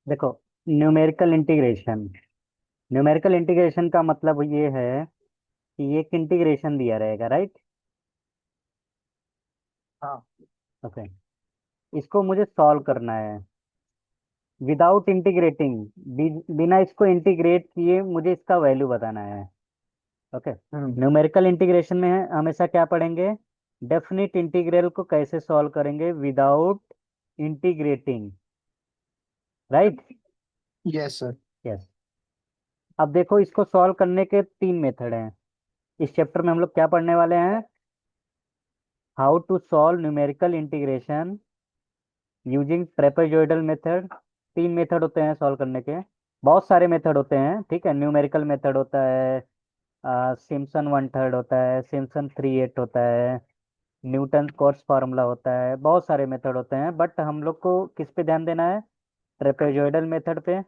देखो, numerical integration का मतलब ये है कि ये एक इंटीग्रेशन दिया रहेगा, राइट। हाँ। ओके। इसको मुझे सॉल्व करना है विदाउट इंटीग्रेटिंग। बिना इसको इंटीग्रेट किए मुझे इसका वैल्यू बताना है। ओके। हम्म। न्यूमेरिकल इंटीग्रेशन में हमेशा क्या पढ़ेंगे? डेफिनिट इंटीग्रल को कैसे सॉल्व करेंगे without integrating, right. Yes sir. Yes. अब देखो, इसको सॉल्व करने के तीन मेथड हैं। इस चैप्टर में हम लोग क्या पढ़ने वाले हैं? How to solve numerical integration using trapezoidal method. तीन मेथड होते हैं सॉल्व करने के। बहुत सारे मेथड होते हैं, ठीक है। न्यूमेरिकल मेथड होता है, सिम्पसन वन थर्ड होता है, सिम्पसन थ्री एट होता है, न्यूटन कोट्स फार्मूला होता है। बहुत सारे मेथड होते हैं, बट हम लोग को किस पे ध्यान देना है? ट्रेपेजॉइडल मेथड पे,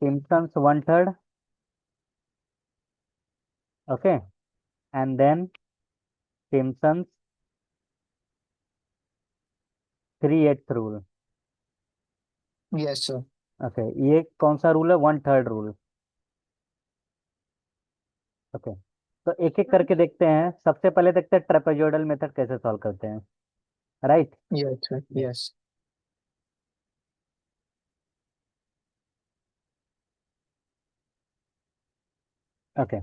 Simpson one third, okay, and then Simpson three eight rule. Yes sir. Okay. ये कौन सा रूल है? One third rule. ओके। तो एक एक करके देखते हैं। सबसे पहले देखते हैं ट्रेपेजॉइडल मेथड कैसे सॉल्व करते हैं, right. Yes sir. Yes. Okay.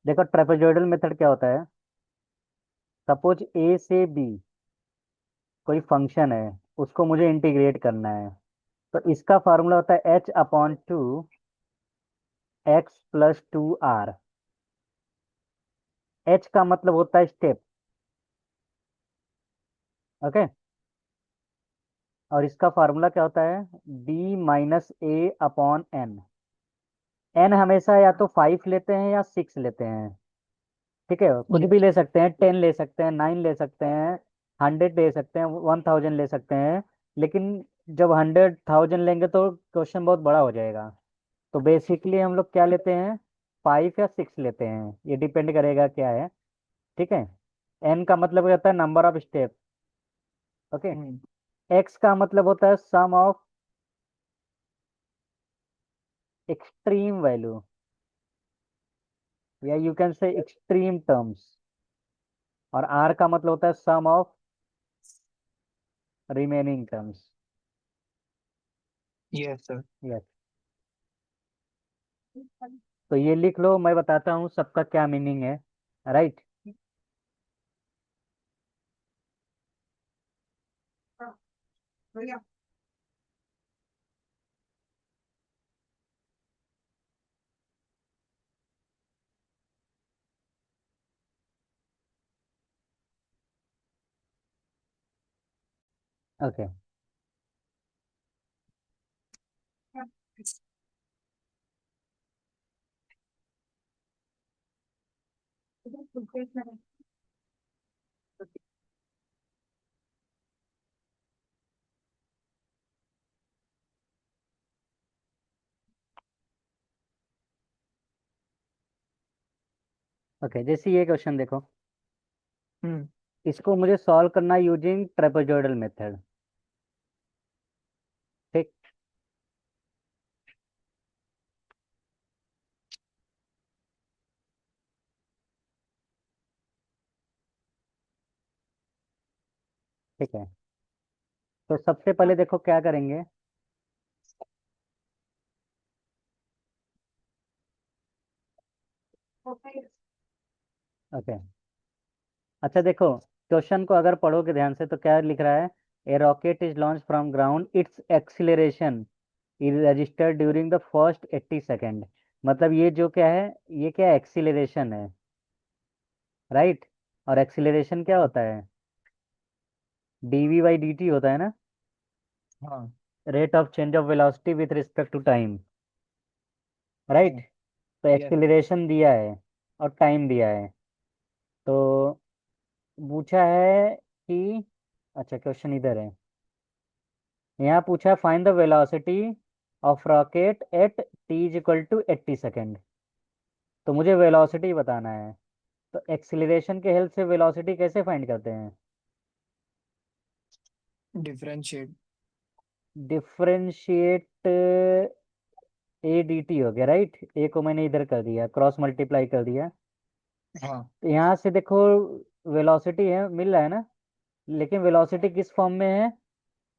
देखो, ट्रेपेजॉइडल मेथड क्या होता है? सपोज ए से बी कोई फंक्शन है, उसको मुझे इंटीग्रेट करना है। तो इसका फार्मूला होता है h upon two x plus two r. H का मतलब होता है स्टेप, ओके। और इसका फार्मूला क्या होता है? बी माइनस ए अपॉन एन। एन हमेशा या तो फाइव लेते हैं या सिक्स लेते हैं, ठीक है। कुछ भी यस। ले सकते हैं, टेन ले सकते हैं, नाइन ले सकते हैं, हंड्रेड ले सकते हैं, वन थाउजेंड ले सकते हैं। लेकिन जब हंड्रेड थाउजेंड लेंगे तो क्वेश्चन बहुत बड़ा हो जाएगा। तो बेसिकली हम लोग क्या लेते हैं? फाइव या सिक्स लेते हैं, ये डिपेंड करेगा क्या है, ठीक है। एन का मतलब रहता है number of step, okay. Hmm. X का मतलब होता है सम ऑफ एक्सट्रीम वैल्यू, या you can say extreme terms. और आर का मतलब होता है sum of remaining terms. Yes sir. Yes. तो ये लिख लो, मैं बताता हूँ सबका क्या मीनिंग है, राइट। ओके। ओके, जैसे ये क्वेश्चन देखो, हम्म। इसको मुझे सॉल्व करना यूजिंग ट्रेपेजॉइडल मेथड, ठीक। ठीक है। तो सबसे पहले देखो क्या करेंगे। ओके। अच्छा देखो, क्वेश्चन को अगर पढ़ोगे ध्यान से तो क्या लिख रहा है? A rocket is launch from ground, its acceleration is registered during the first 80 second. मतलब ये जो क्या है, ये क्या एक्सीलरेशन है, राइट। और एक्सीलरेशन क्या होता है? dv/dt होता है ना, हाँ। Rate of change of velocity with respect to time, right. तो यस। एक्सीलरेशन दिया है और टाइम दिया है। तो पूछा है कि, अच्छा क्वेश्चन इधर है, यहाँ पूछा है find the velocity of rocket at t is equal to 80 second. तो मुझे वेलोसिटी बताना है। तो एक्सीलरेशन के हेल्प से वेलोसिटी कैसे फाइंड करते हैं? Differentiate. Differentiate A D T हो गया, राइट। ए को मैंने इधर कर दिया, क्रॉस मल्टीप्लाई कर दिया। हाँ। तो यहाँ से देखो, वेलोसिटी है, मिल रहा है ना। लेकिन वेलोसिटी किस फॉर्म में है?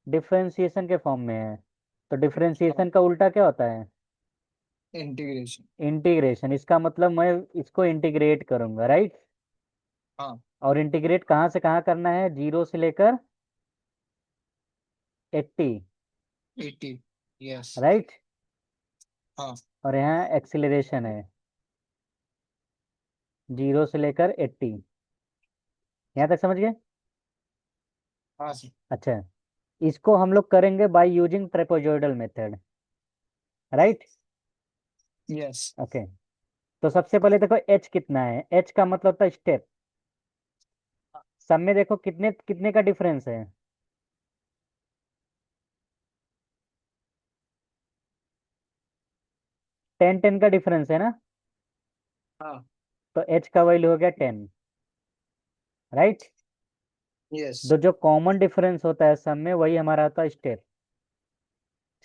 डिफरेंशिएशन के फॉर्म में है। तो हाँ। डिफरेंशिएशन का उल्टा क्या होता है? इंटीग्रेशन। इंटीग्रेशन। इसका मतलब मैं इसको इंटीग्रेट करूंगा, राइट। हाँ। और इंटीग्रेट कहाँ से कहाँ करना है? 0 से लेकर 80, 80। यस। राइट। हाँ। और यहाँ एक्सिलरेशन है 0 से लेकर 80। यहाँ तक समझ गए? हाँ सर। अच्छा, इसको हम लोग करेंगे by using trapezoidal method, right. Yes. Okay. तो सबसे पहले देखो एच कितना है। एच का मतलब होता है स्टेप। सब में देखो कितने कितने का डिफरेंस है? 10 10 का डिफरेंस है ना। हाँ। तो एच का वैल्यू हो गया 10, राइट। यस। तो जो कॉमन डिफरेंस होता है सब में, वही हमारा होता है स्टेप।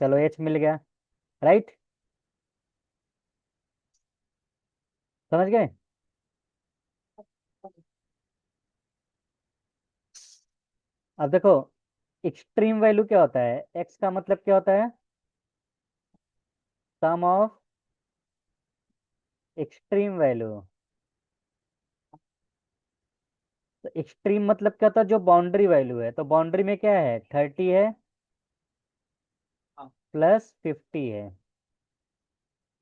चलो एच मिल गया, राइट। समझ गए? अब देखो, एक्सट्रीम वैल्यू क्या होता है? एक्स का मतलब क्या होता है? Sum of extreme value. तो एक्सट्रीम मतलब क्या होता है? जो बाउंड्री वैल्यू है। तो बाउंड्री में क्या है? 30 है हाँ। प्लस 50 है।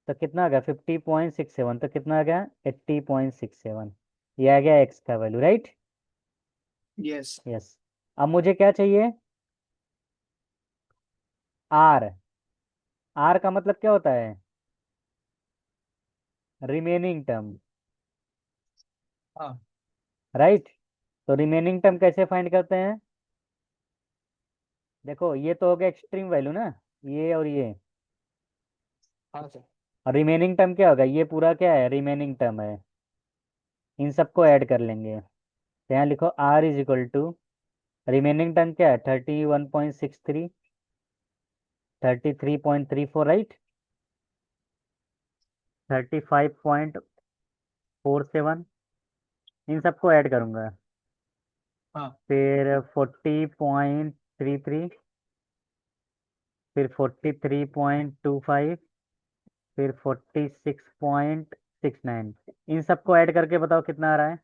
तो कितना आ गया? 50.67। तो कितना आ गया? 80.67। ये आ गया एक्स का वैल्यू, राइट। यस। यस। अब मुझे क्या चाहिए? आर। आर का मतलब क्या होता है? रिमेनिंग टर्म, हाँ। राइट। तो रिमेनिंग टर्म कैसे फाइंड करते हैं? देखो, ये तो हो गया एक्सट्रीम वैल्यू ना, ये और ये। हाँ सर। और रिमेनिंग टर्म क्या होगा? ये पूरा क्या है? रिमेनिंग टर्म है। इन सबको ऐड कर लेंगे। तो यहाँ लिखो r is equal to, remaining term क्या है? 31.63, 33.34, राइट। 35.47, इन सबको ऐड करूंगा। हाँ। फिर 40.33, फिर 43.25, फिर 46.69। इन सबको ऐड करके बताओ कितना आ रहा है?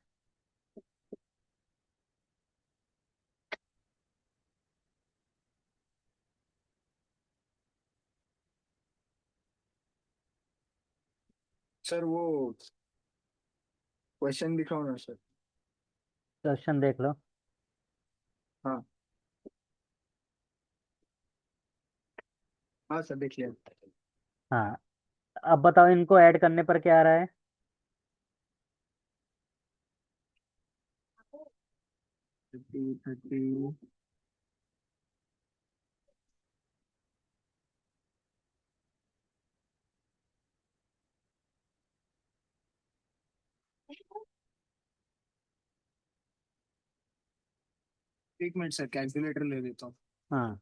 सर वो क्वेश्चन दिखाओ ना सर। क्वेश्चन देख लो। हाँ। हाँ सर देख लिया। हाँ, अब बताओ इनको ऐड करने पर क्या आ रहा है? 30 30। एक मिनट सर, कैलकुलेटर ले लेता हूँ। हाँ,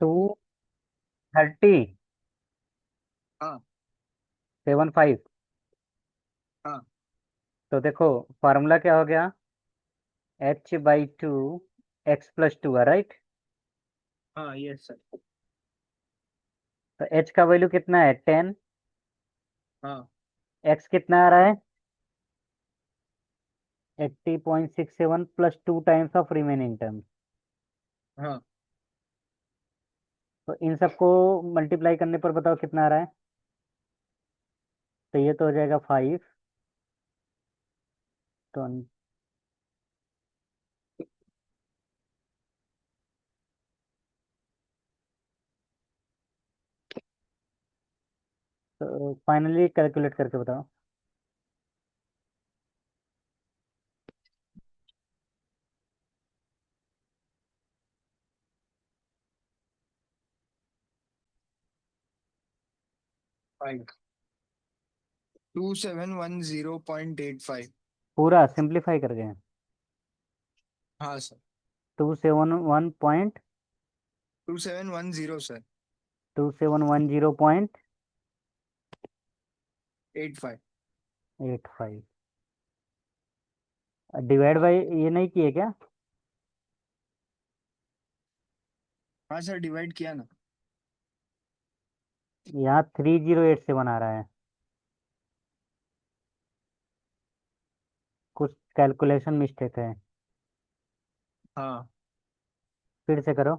टू हाँ। 30.75। हाँ। तो देखो, फार्मूला क्या हो गया? h/2 x+2 है, राइट। हाँ। Yes sir. तो h का वैल्यू कितना है? 10। हाँ। x कितना आ रहा है? 80.67 plus 2 times of remaining term. हाँ। तो इन सबको मल्टीप्लाई करने पर बताओ कितना आ रहा है? तो ये तो हो जाएगा 5, तो फाइनली कैलकुलेट करके बताओ। 5 2710.85। पूरा सिंप्लीफाई कर गए। हाँ सर। 271 2710 सर। 85। 2710.85। डिवाइड बाई ये नहीं किए क्या? हाँ सर, डिवाइड किया ना। यहाँ 3087 आ रहा है। कुछ कैलकुलेशन मिस्टेक है। हाँ। फिर से करो।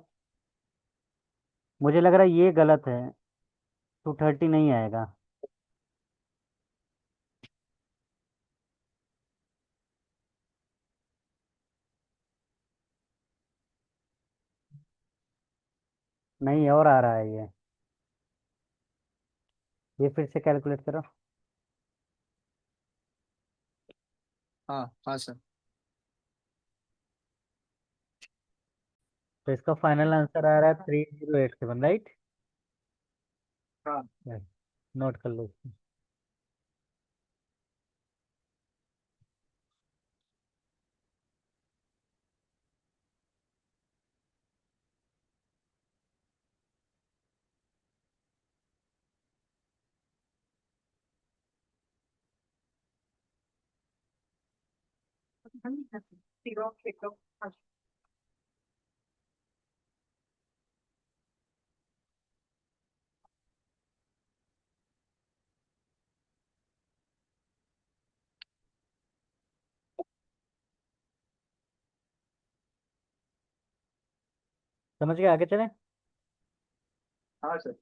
मुझे लग रहा है ये गलत है। 230 नहीं आएगा। नहीं, और आ रहा है ये फिर से कैलकुलेट करो। हाँ हाँ सर। तो इसका फाइनल आंसर आ रहा है 3087, राइट? हाँ। नोट कर लो इसको। समझ के आगे चले। हाँ सर।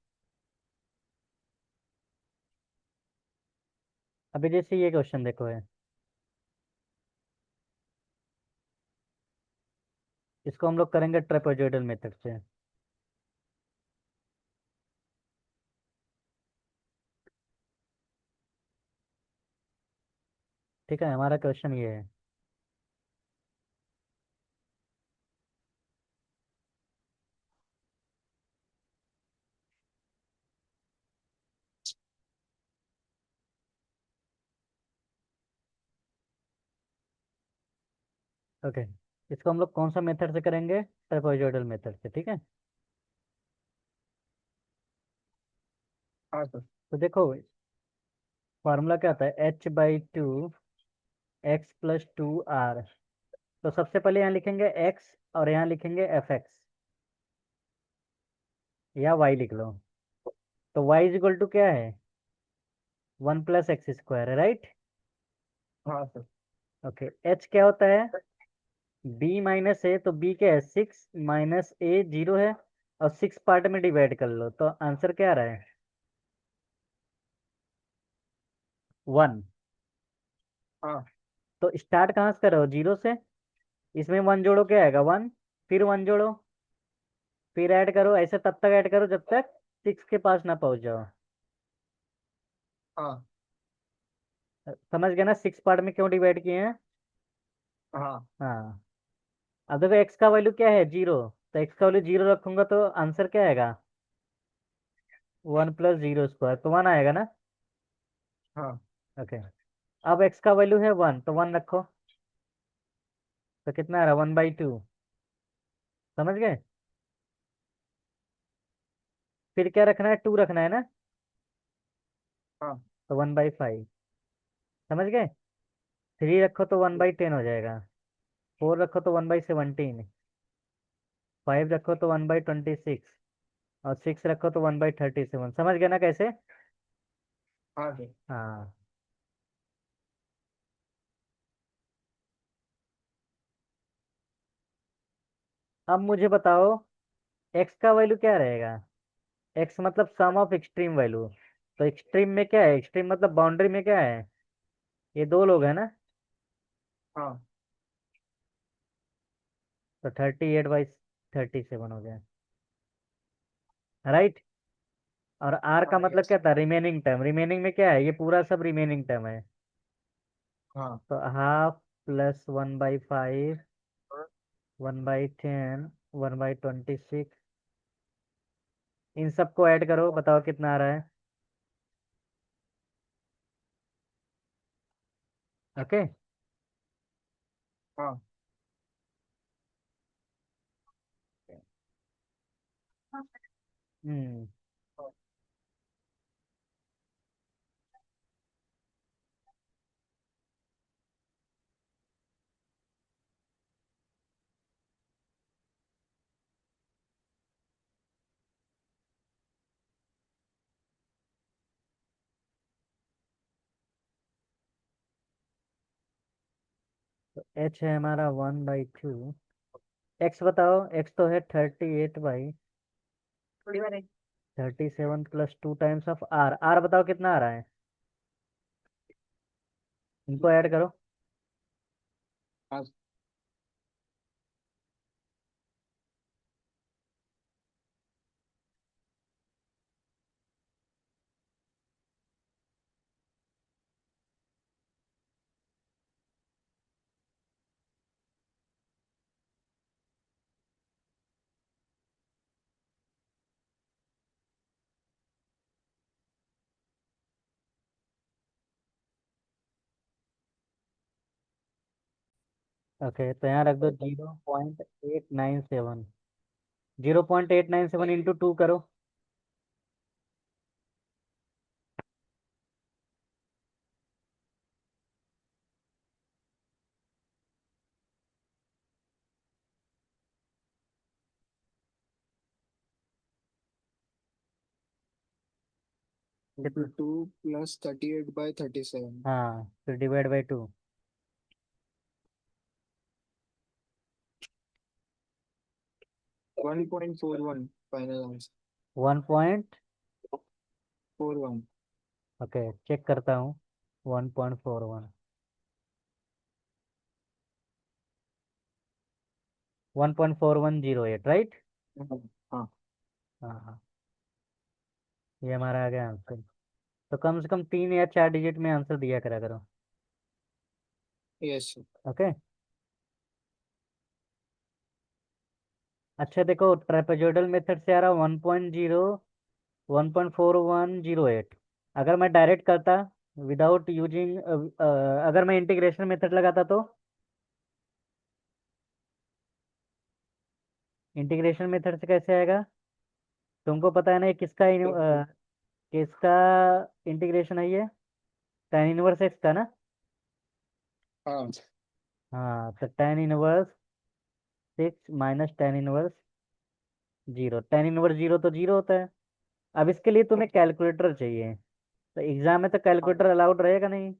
अभी जैसे ये क्वेश्चन देखो है। इसको हम लोग करेंगे ट्रेपेजॉइडल मेथड से। ठीक है, हमारा क्वेश्चन ये है। ओके। इसको हम लोग कौन सा मेथड से करेंगे? ट्रेपेजॉइडल मेथड से, ठीक है। हाँ सर। तो देखो, फार्मूला क्या आता है? h/2 x+2 r। तो सबसे पहले यहाँ लिखेंगे x और यहाँ लिखेंगे fx, या y लिख लो। तो y इज इक्वल टू क्या है? 1 + x² है, राइट? हाँ सर। ओके, h क्या होता है? b - a, तो b क्या है? 6 - a 0 है। और 6 पार्ट में डिवाइड कर लो, तो आंसर क्या आ रहा है? 1। हाँ तो स्टार्ट कहाँ से करो? 0 से। इसमें 1 जोड़ो, क्या आएगा? 1। फिर 1 जोड़ो, फिर ऐड करो, ऐसे तब तक ऐड करो जब तक 6 के पास ना पहुंच जाओ। हाँ समझ गए ना 6 पार्ट में क्यों डिवाइड किए हैं? हाँ हाँ। अब देखो x का वैल्यू क्या है? 0। तो x का वैल्यू 0 रखूंगा तो आंसर क्या आएगा? 1 + 0² तो 1 आएगा ना। हाँ ओके। अब x का वैल्यू है 1, तो 1 रखो। तो कितना आ रहा है? 1/2। समझ गए? फिर क्या रखना है? 2 रखना है ना। हाँ तो 1/5। समझ गए? 3 रखो तो 1/10 हो जाएगा। 4 रखो तो 1/17। 5 रखो तो 1/26। और 6 रखो तो 1/37। समझ गए ना कैसे? हाँ सर। हाँ। अब मुझे बताओ, x का वैल्यू क्या रहेगा? x मतलब सम ऑफ एक्सट्रीम वैल्यू। तो एक्सट्रीम में क्या है? एक्सट्रीम मतलब बाउंड्री में क्या है? ये दो लोग हैं ना। हाँ तो 38/37 हो गया, राइट? और आर का हाँ मतलब यस। क्या था, रिमेनिंग टर्म। रिमेनिंग में क्या है, ये पूरा सब रिमेनिंग टर्म है। हाँ तो हाफ प्लस 1/5, 1/10, 1/26, इन सबको ऐड करो, बताओ कितना आ रहा है। ओके। हाँ। हम्म। तो एच है हमारा 1/2। एक्स बताओ, एक्स तो है 38/37 plus 2 times of r. R बताओ कितना आ रहा है, इनको ऐड करो। हाँ ओके, तो यहाँ रख दो 0.897। 0.897 इंटू 2 करो। कितना? 2 + 38/37। हाँ, फिर divide by 2। 1.41 final answer. 1 point. 41। Okay, check करता हूँ। 1.41, 1.4108, राइट। हाँ हाँ। हाँ हाँ, ये हमारा आ गया आंसर। तो कम से कम 3 या 4 डिजिट में आंसर दिया करा करो। यस। ओके। अच्छा देखो, ट्रेपेजोइडल मेथड से आ रहा 1.4108। अगर मैं डायरेक्ट करता, विदाउट यूजिंग, अगर मैं इंटीग्रेशन मेथड लगाता तो इंटीग्रेशन मेथड से कैसे आएगा, तुमको पता है ना ये किसका किसका इंटीग्रेशन है ये, tan इनवर्स एक्स का ना। हाँ हाँ, तो tan−6 माइनस tan−0। tan−0 तो 0 होता है। अब इसके लिए तुम्हें कैलकुलेटर चाहिए, तो एग्जाम में तो हाँ कैलकुलेटर अलाउड रहेगा नहीं।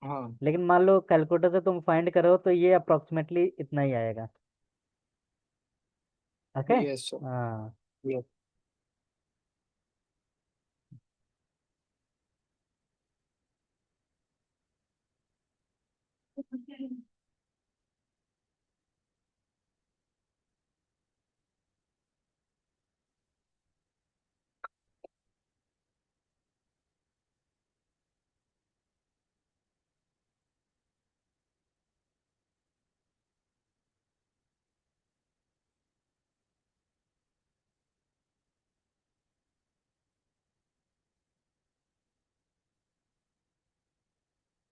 हाँ। लेकिन मान लो कैलकुलेटर से तुम फाइंड करो तो ये अप्रोक्सीमेटली इतना ही आएगा। ओके। Yes sir. हाँ।